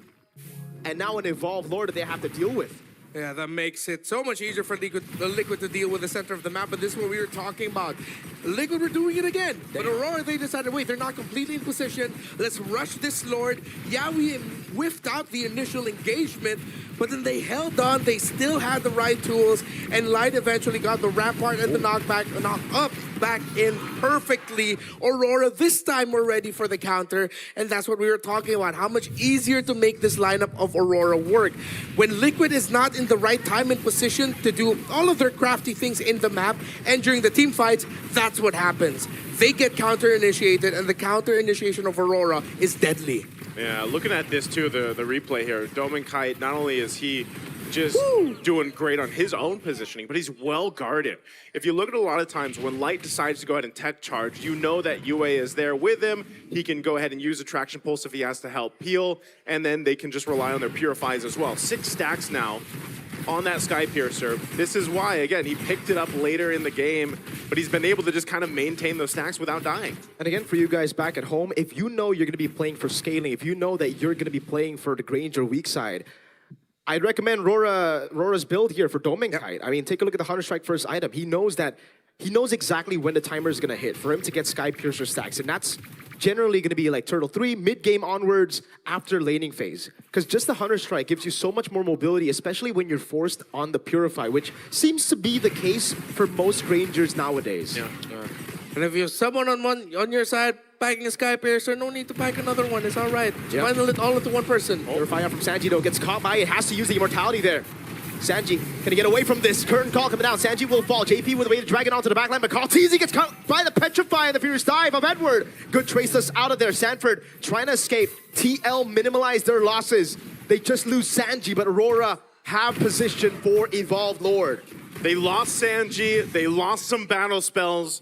and now an Evolved Lord that they have to deal with. Yeah, that makes it so much easier for Liquid to deal with the center of the map, but this is what we were talking about. Liquid were doing it again, but Aurora, they decided, wait, they're not completely in position. Let's rush this Lord. Yeah, we whiffed out the initial engagement, but then they held on. They still had the right tools, and Light eventually got the Rampart and the knock up back in perfectly. Aurora, this time we're ready for the counter, and that's what we were talking about. How much easier to make this lineup of Aurora work. When Liquid is not in the right time and position to do all of their crafty things in the map, and during the team fights, that's what happens. They get counter-initiated, and the counter-initiation of Aurora is deadly. Yeah, looking at this too, the replay here, Doming Kite, not only is he just doing great on his own positioning, but he's well guarded. If you look at a lot of times when Light decides to go ahead and tech charge, you know that UA is there with him. He can go ahead and use Attraction Pulse if he has to help peel, and then they can just rely on their Purifies as well. 6 stacks now on that Sky Piercer. This is why, again, he picked it up later in the game, but he's been able to just kind of maintain those stacks without dying. And again, for you guys back at home, if you know you're going to be playing for scaling, if you know that you're going to be playing for the Granger weak side, I'd recommend Rora's build here for Doming Kite. I mean, take a look at the Hunter Strike first item. He knows exactly when the timer is going to hit for him to get Sky Piercer stacks, and that's generally going to be like Turtle 3, mid-game onwards after laning phase. Because just the Hunter Strike gives you so much more mobility, especially when you're forced on the Purify, which seems to be the case for most Grangers nowadays. Yeah. And if you have someone on your side packing a Sky Piercer, no need to pack another one. It's all right. Yep. Final it all into one person. Purify out from Sanji, though, gets caught by it. Has to use the immortality there. Sanji, can he get away from this? Curtain call coming down. Sanji will fall. JP with a way to drag it onto the backline. McCall gets caught by the Petrify and the Furious Dive of Edward. Good trace us out of there. Sanford trying to escape. TL minimalize their losses. They just lose Sanji, but Aurora have position for Evolved Lord. They lost Sanji, they lost some battle spells,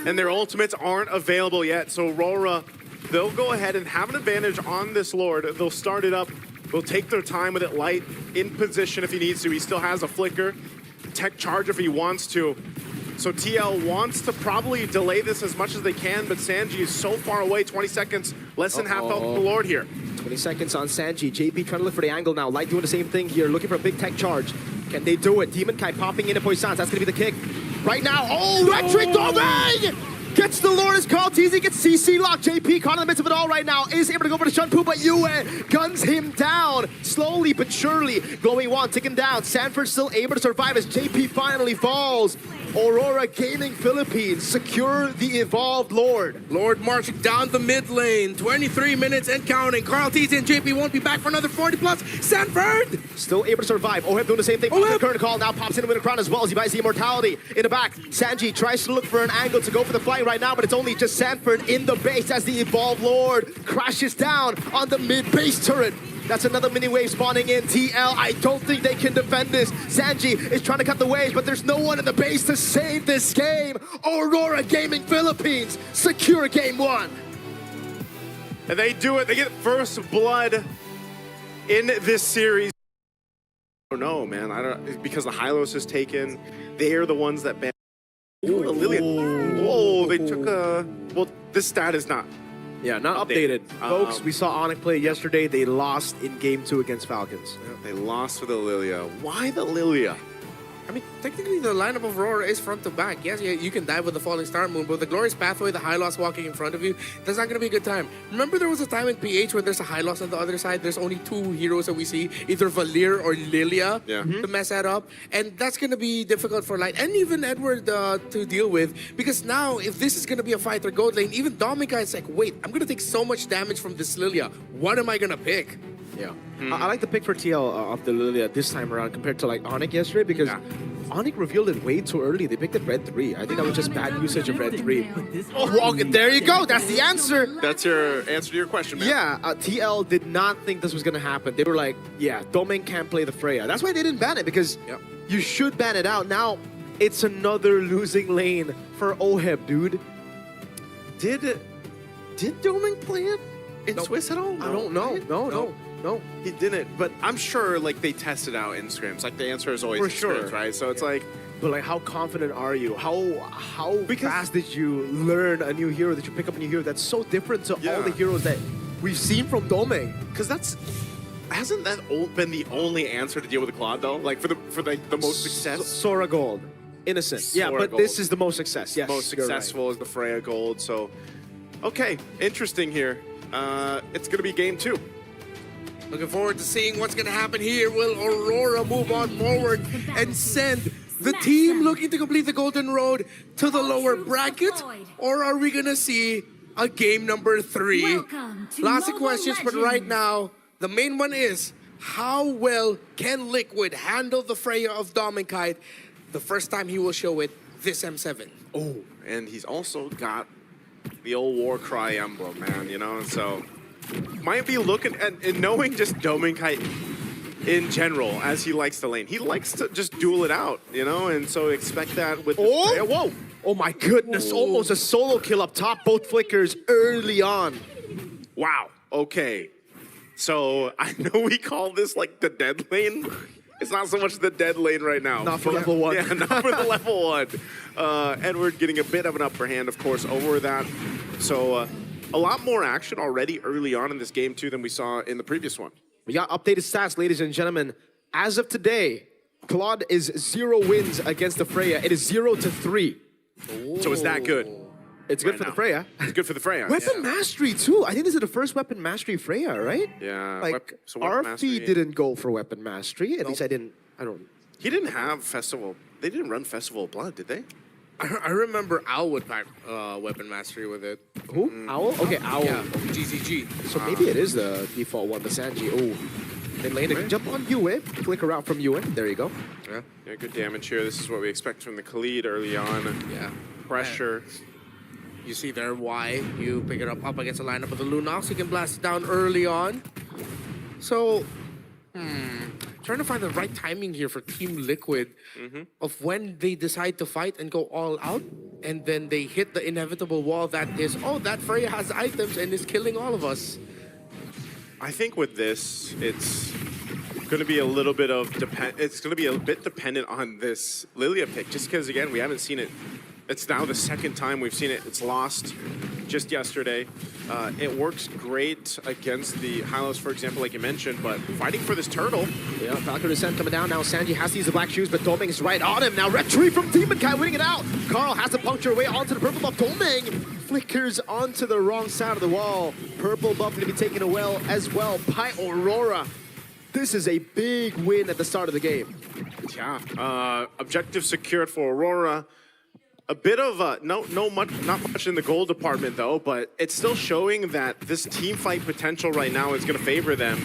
and their ultimates aren't available yet. So Aurora, they'll go ahead and have an advantage on this Lord. They'll start it up. They'll take their time with it. Light in position if he needs to. He still has a flicker. Tech charge if he wants to. So TL wants to probably delay this as much as they can, but Sanji is so far away. 20 seconds, less than half health of the Lord here. 20 seconds on Sanji. JP trying to look for the angle now. Light doing the same thing here, looking for a big tech charge. Can they do it? Demon Kite popping into Poissons. That's going to be the kick. Right now, Retreat Doming! Gets the Lord as called. TZ gets CC locked. JP caught in the midst of it all right now. Is able to go for the Shunpu, but Yue guns him down. Slowly but surely. Glowing Wand ticking down. Sanford still able to survive as JP finally falls. Aurora Gaming Philippines secure the Evolved Lord. Lord marching down the mid lane. 23 minutes and counting. Carl TZ and JP won't be back for another 40 plus. Sanford! Still able to survive. Oheb doing the same thing. The current call now pops in with a crown as well as he buys the immortality. In the back, Sanji tries to look for an angle to go for the flying right now, but it's only just Sanford in the base as the Evolved Lord crashes down on the mid base turret. That's another mini wave spawning in. TL, I don't think they can defend this. Sanji is trying to cut the waves, but there's no one in the base to save this game. Aurora Gaming Philippines secure game 1. And they do it. They get first blood in this series. I don't know, man. I don't, because the Hylos is taken. They're the ones that ban. Ooh, the Lillian. Oh, they took a. Well, this stat is not. Yeah, not updated. Folks, we saw Onyx play yesterday. They lost in game 2 against Falcons. Yeah, they lost to the Lilia. Why the Lilia? I mean, technically the lineup of Aurora is front to back. Yes, you can dive with the Falling Star Moon, but the Glorious Pathway, the High Loss walking in front of you, that's not going to be a good time. Remember there was a time in PH where there's a High Loss on the other side? There's only 2 heroes that we see, either Valir or Lilia, to mess that up. And that's going to be difficult for Light and even Edward to deal with, because now if this is going to be a fighter gold lane, even Dominica is like, wait, I'm going to take so much damage from this Lilia. What am I going to pick? Yeah. I like the pick for TL of the Lilia this time around compared to like Onyx yesterday, because Onyx revealed it way too early. They picked it red 3. I think that was just bad usage of red 3. Oh, there you go. That's the answer. That's your answer to your question, man. Yeah, TL did not think this was going to happen. They were like, yeah, Domain can't play the Freya. That's why they didn't ban it, because you should ban it out. Now, it's another losing lane for Oheb, dude. Did Domain play it in Swiss at all? I don't know. Right? No. He didn't, but I'm sure like they tested out in scrims. Like the answer is always For in sure. scrims, right? So it's like, But like, how confident are you? How fast did you learn a new hero? Did you pick up a new hero that's so different to all the heroes that we've seen from Domain? because hasn't that been the only answer to deal with the Claude though? Like for the most success. Sora Gold, innocent. Yeah, Sora but Gold. this is the most success. Yes, Most you're right. successful is the Freya Gold. So, okay, interesting here. It's gonna be game 2. Looking forward to seeing what's going to happen here. Will Aurora move on forward and send the team looking to complete the Golden Road to the lower bracket? Or are we going to see a game number 3? Lots of questions, but right now, the main one is, how well can Liquid handle the Freya of Dominkite the first time he will show it this M7? Oh, and he's also got the old Warcry emblem, man, you know, and so might be looking at, and knowing just Dominkite in general, as he likes to lane. He likes to just duel it out, you know, and so expect that with Oh, whoa. Oh my goodness, almost a solo kill up top, both flickers early on. Wow, okay. So I know we call this like the dead lane. It's not so much the dead lane right now. Not for level 1. Yeah, not for the level 1. Edward getting a bit of an upper hand, of course, over that. So a lot more action already early on in this game, too, than we saw in the previous one. We got updated stats, ladies and gentlemen. As of today, Claude is 0 wins against the Freya. It is 0-3. So is that good? It's good Right for the now. Freya. It's good for the Freya. Weapon mastery too. I think this is the first weapon mastery Freya, right? Yeah. Like So weapon RP mastery. didn't go for weapon mastery. At least I don't. He didn't have Festival. They didn't run Festival of Blood, did they? I remember Owl would pack Weapon Mastery with it. Who? Owl? Okay, Owl. Yeah, GZG. So maybe it is the default one, the Sanji. Oh, then later can jump on Yue. Flicker out from Yue. There you go. Yeah, good damage here. This is what we expect from the Khalid early on. Yeah. Pressure. You see there why you pick it up against the lineup of the Lunox. You can blast it down early on. So, trying to find the right timing here for Team Liquid of when they decide to fight and go all out, and then they hit the inevitable wall that is, oh, that Freya has items and is killing all of us. I think with this, it's going to be a little bit of it's going to be a bit dependent on this Lilia pick, just because again we haven't seen it. It's now the second time we've seen it. It's lost just yesterday. It works great against the Hylos, for example, like you mentioned, but fighting for this turtle. Yeah, Falcon Descent coming down now. Sanji has to use the black shoes, but Doming is right on him. Now Red Tree from Demon Kai winning it out. Carl has to puncture away onto the purple buff. Doming flickers onto the wrong side of the wall. Purple buff going to be taken away as well by Aurora. This is a big win at the start of the game. Yeah, objective secured for Aurora. A bit of not much in the gold department though, but it's still showing that this team fight potential right now is going to favor them.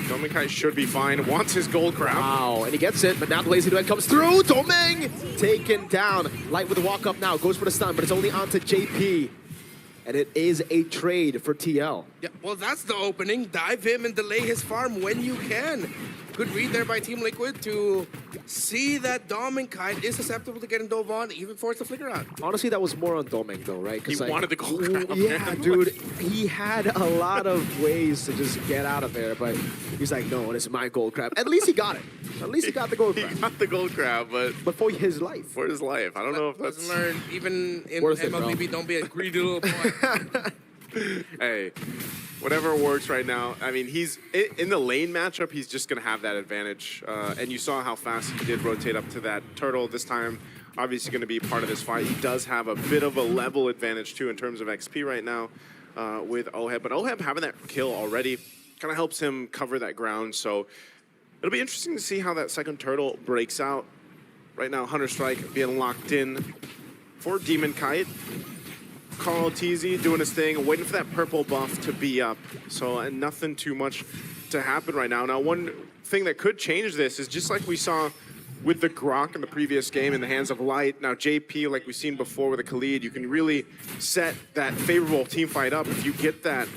Dominkai should be fine. Wants his gold crown. Wow, and he gets it, but now the lazy duet comes through. Doming taken down. Light with the walk up now, goes for the stun, but it's only onto JP. And it is a trade for TL. Yeah, well, that's the opening. Dive him and delay his farm when you can. Good read there by Team Liquid to see that Dominkite is susceptible to getting dove on, even force the flicker out. Honestly, that was more on Doming though, right? He wanted the gold crown. Yeah, dude. He had a lot of ways to just get out of there, but he's like, no, this is my gold crab. At least he got it. At least he got the gold crab. He got the gold crab, but for his life. For his life. I don't know if that's... Lesson learned, even in Worth it, MLBB, don't be a greedy little boy. Hey, whatever works right now. I mean, he's in the lane matchup, he's just going to have that advantage. And you saw how fast he did rotate up to that turtle this time. Obviously going to be part of this fight. He does have a bit of a level advantage, too, in terms of XP right now with Oheb. But Oheb having that kill already kind of helps him cover that ground. So it'll be interesting to see how that second turtle breaks out. Right now, Hunter Strike being locked in for Demon Kite. Carl TZ doing his thing, waiting for that purple buff to be up. So nothing too much to happen right now. Now, one thing that could change this is just like we saw with the Grok in the previous game in the hands of Light. Now JP, like we've seen before with the Khalid, you can really set that favorable team fight up if you get that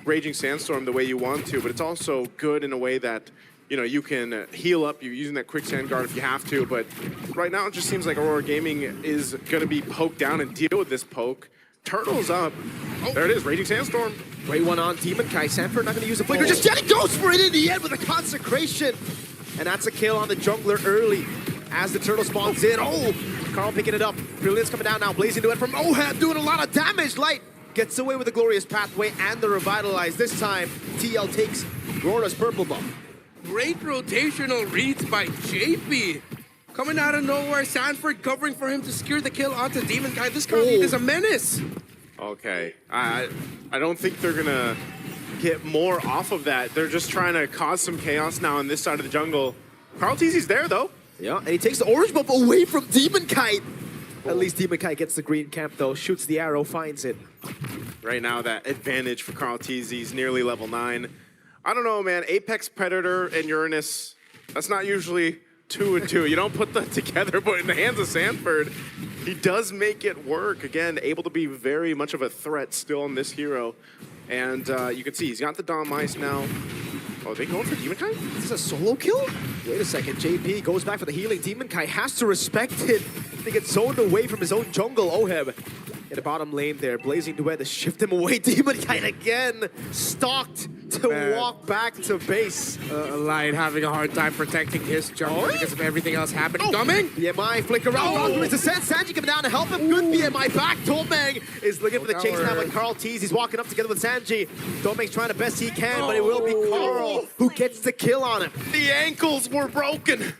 Raging Sandstorm the way you want to, but it's also good in a way that, you know, you can heal up. You're using that quicksand guard if you have to, but right now it just seems like Aurora Gaming is going to be poked down and deal with this poke. Turtle's up. Oh, there it is, Raging Sandstorm. Great one on Demon Kai. Sanford not going to use a flicker. Just yet he goes for it in the end with a consecration. And that's a kill on the jungler early as the turtle spawns in. Oh, Carl picking it up. Brilliance coming down now. Blazing Duet from Ohab doing a lot of damage. Light gets away with the glorious pathway and the revitalize. This time, TL takes Aurora's purple buff. Great rotational reads by JP. Coming out of nowhere, Sanford covering for him to secure the kill onto Demon Kai. This Khalid is a menace. Okay, I don't think they're gonna get more off of that. They're just trying to cause some chaos now on this side of the jungle. Carl Teasy's there though. Yeah, and he takes the orange buff away from Demon Kite. At least Demon Kite gets the green camp though, shoots the arrow, finds it. Right now, that advantage for Carl Teasy is nearly level 9. I don't know, man. Apex Predator and Uranus, that's not usually 2 and 2. You don't put that together, but in the hands of Sanford, he does make it work. Again, able to be very much of a threat still on this hero. And you can see he's got the Dom Ice now. Oh, are they going for Demon Kai? Is this a solo kill? Wait a second, JP goes back for the healing. Demon Kai has to respect it. They get zoned away from his own jungle. Oheb in the bottom lane there. Blazing Duet to shift him away. Demon Kai again stalked to walk back to base. Light having a hard time protecting his jungle because of everything else happening. Coming! BMI flicker around. It's a set. Sanji coming down to help him. Good BMI back. Domeng is looking for the chase now with Carl Tease. He's walking up together with Sanji. Domeng's trying the best he can, but it will be Carl who gets the kill on him. The ankles were broken.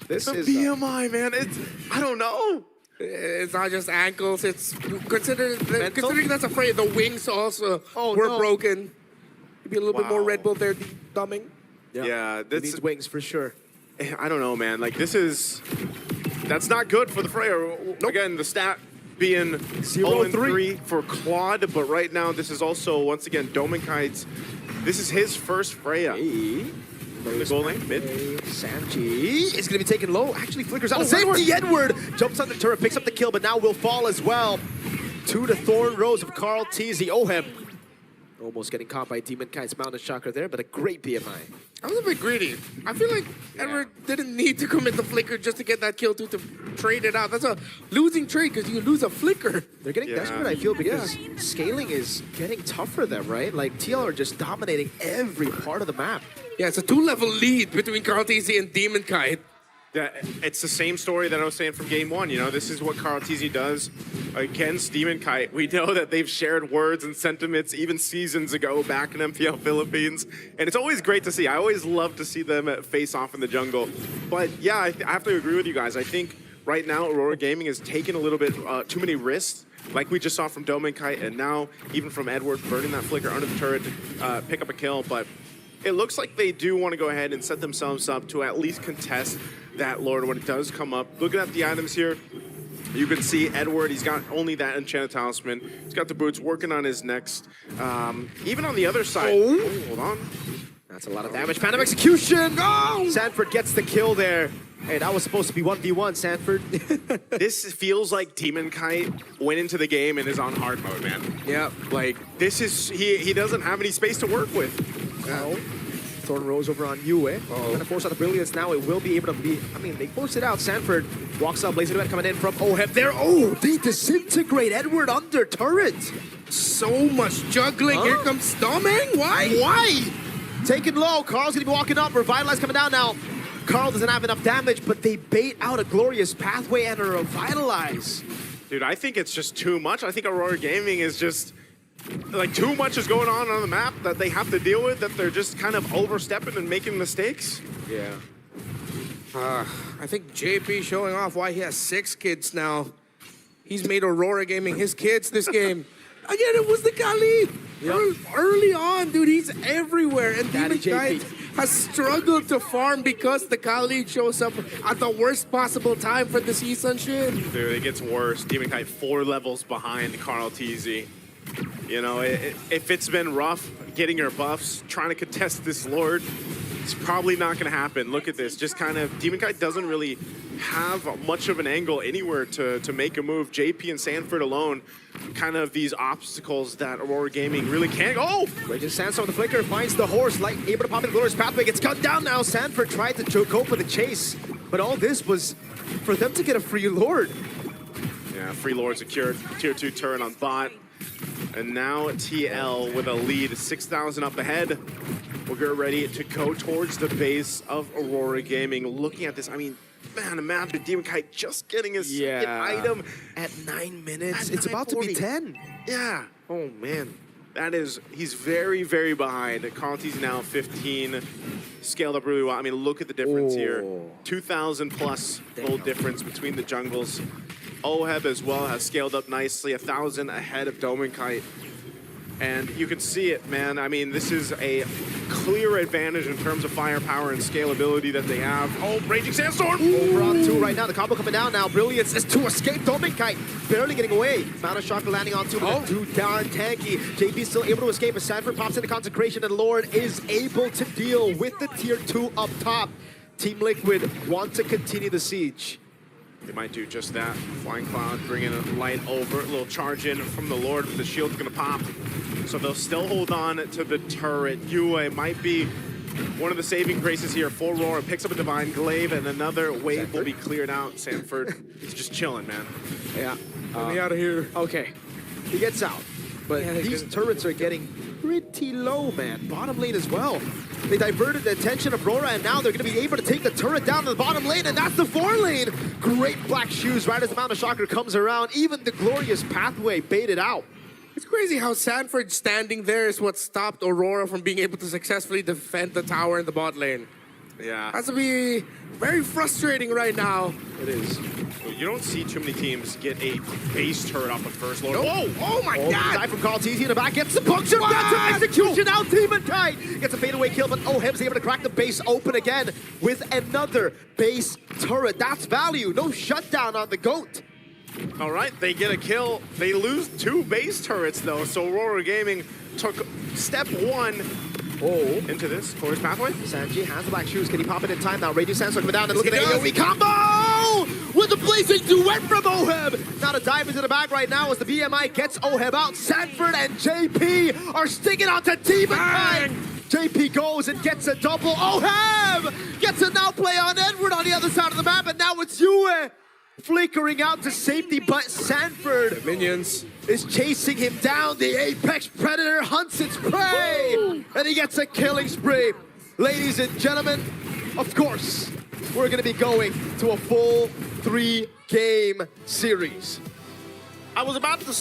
This the is BMI, man. It's, I don't know. It's not just ankles. It's considering that's afraid. The wings also were broken. Maybe a little bit more Red Bull there, dumbing. Yeah, he needs wings for sure. I don't know, man. Like, that's not good for the Freya. Again, the stat being 0-3 for Claude, but right now this is also, once again, Domenkite's, this is his first Freya. From the goal lane, mid. Sanji is going to be taken low. Actually flickers out of safety. Edward jumps on the turret, picks up the kill, but now will fall as well. 2 to Thorn Rose of Carl Teasy. Oheb almost getting caught by Demon Kite's Mountain Chakra there, but a great BMI. I was a bit greedy. I feel like Edward didn't need to commit the flicker just to get that kill to trade it out. That's a losing trade because you lose a flicker. They're getting desperate, I feel, because scaling is getting tough for them, right? Like, TL are just dominating every part of the map. Yeah, it's a 2-level lead between Carl Teasy and Demon Kite. Yeah, it's the same story that I was saying from game 1. You know, this is what Carl Teasy does against Demon Kite. We know that they've shared words and sentiments even seasons ago back in MPL Philippines. And it's always great to see. I always love to see them face off in the jungle. But yeah, I have to agree with you guys. I think right now Aurora Gaming has taken a little bit too many risks, like we just saw from Domen Kite, and now even from Edward burning that flicker under the turret to pick up a kill. But it looks like they do want to go ahead and set themselves up to at least contest that Lord when it does come up. Looking at the items here, you can see Edward, he's got only that Enchanted Talisman. He's got the boots, working on his next. Even on the other side. Hold on. That's a lot of damage. Phantom Execution! Oh! Sanford gets the kill there. Hey, that was supposed to be 1v1, Sanford. This feels like Demon Kite went into the game and is on hard mode, man. Yeah. Like, this is, he doesn't have any space to work with. Thorn Rose over on Yue. Gonna force out the Brilliance now. It will be able to be, I mean, they force it out. Sanford walks up, Blazing Duet coming in from Oheb there. Oh, they disintegrate Edward under turret. So much juggling. Here comes Domeng. Why? Why? Taken low. Carl's gonna be walking up. Revitalize coming down now. Carl doesn't have enough damage, but they bait out a glorious pathway and a Revitalize. Dude, I think it's just too much. I think Aurora Gaming is just, like, too much is going on the map that they have to deal with, that they're just kind of overstepping and making mistakes. Yeah. I think JP showing off why he has 6 kids now. He's made Aurora Gaming his kids this game. Again, it was the Khalid. Yep. Early on, dude, he's everywhere. And Demon Kite has struggled to farm because the Khalid shows up at the worst possible time for the season shit. Dude, it gets worse. Demon Kite 4 levels behind Carl Teasy. You know, if it's been rough getting your buffs, trying to contest this Lord, It's probably not going to happen. Look at this. Just kind of, Demon Kite doesn't really have much of an angle anywhere to make a move. JP and Sanford alone, kind of these obstacles that Aurora Gaming really can't. Oh! Raging Sandstorm with the flicker finds the horse, like able to pop in the glorious pathway. Gets cut down now. Sanford tried to go for the chase, but all this was for them to get a free Lord. Yeah, free Lord secured. Tier 2 turn on bot. And now TL with a lead, 6,000 up ahead. We'll get ready to go towards the base of Aurora Gaming. Looking at this, I mean, man, imagine Demon Kite just getting a second item At 9 minutes, At it's about to be 9:40. 10. Yeah. Oh, man. That is, he's very, very behind. Conti's now 15. Scaled up really well. I mean, look at the difference here. 2,000 plus gold difference between the jungles. Oheb as well has scaled up nicely, 1,000 ahead of Demon Kite. And you can see it, man. I mean, this is a clear advantage in terms of firepower and scalability that they have. Oh, Raging Sandstorm! Over on 2 right now. The combo coming down now. Brilliance is to escape. Demon Kite barely getting away. Mana Shocker landing on 2, but too darn tanky. JP still able to escape as Sanford pops into Consecration, and Lord is able to deal with the tier 2 up top. Team Liquid want to continue the siege. They might do just that. Flying Cloud bringing a light over. A little charge in from the Lord, but the shield's gonna pop. So they'll still hold on to the turret. Yue might be one of the saving graces here for Aurora. Picks up a Divine Glaive, and another wave will be cleared out. Sanford is just chilling, man. Yeah. Get me out of here. Okay. He gets out. But these turrets are getting pretty low, man. Bottom lane as well. They diverted the attention of Aurora, and now they're going to be able to take the turret down to the bottom lane, and that's the 4 lane. Great black shoes right as the Mana Shocker comes around. Even the glorious pathway baited out. It's crazy how Sanford standing there is what stopped Aurora from being able to successfully defend the tower in the bot lane. Yeah. Has to be very frustrating right now. It is. You don't see too many teams get a base turret off the first Lord. Whoa! Oh my The God! guy from Call TZ in the back gets the puncture. That's an execution out. Demon Kite gets a fadeaway kill, but Oheb's able to crack the base open again with another base turret. That's value. No shutdown on the GOAT. All right, they get a kill. They lose 2 base turrets, though, so Aurora Gaming took step 1 into this glorious pathway. Sanji has the black shoes. Can he pop it in time now? Radiant Sandstorm coming down and look at the AoE combo with the blazing duet from Oheb. Now to dive into the back right now as the BMI gets Oheb out. Sanford and JP are sticking out to Demon Kite. JP goes and gets a double. Oheb gets a now play on Edward on the other side of the map, and now it's Yue flickering out to safety, but Sanford Minions. is chasing him down. The apex predator hunts its prey, and he gets a killing spree. Ladies and gentlemen, of course, we're going to be going to a full 3-game series. I was about to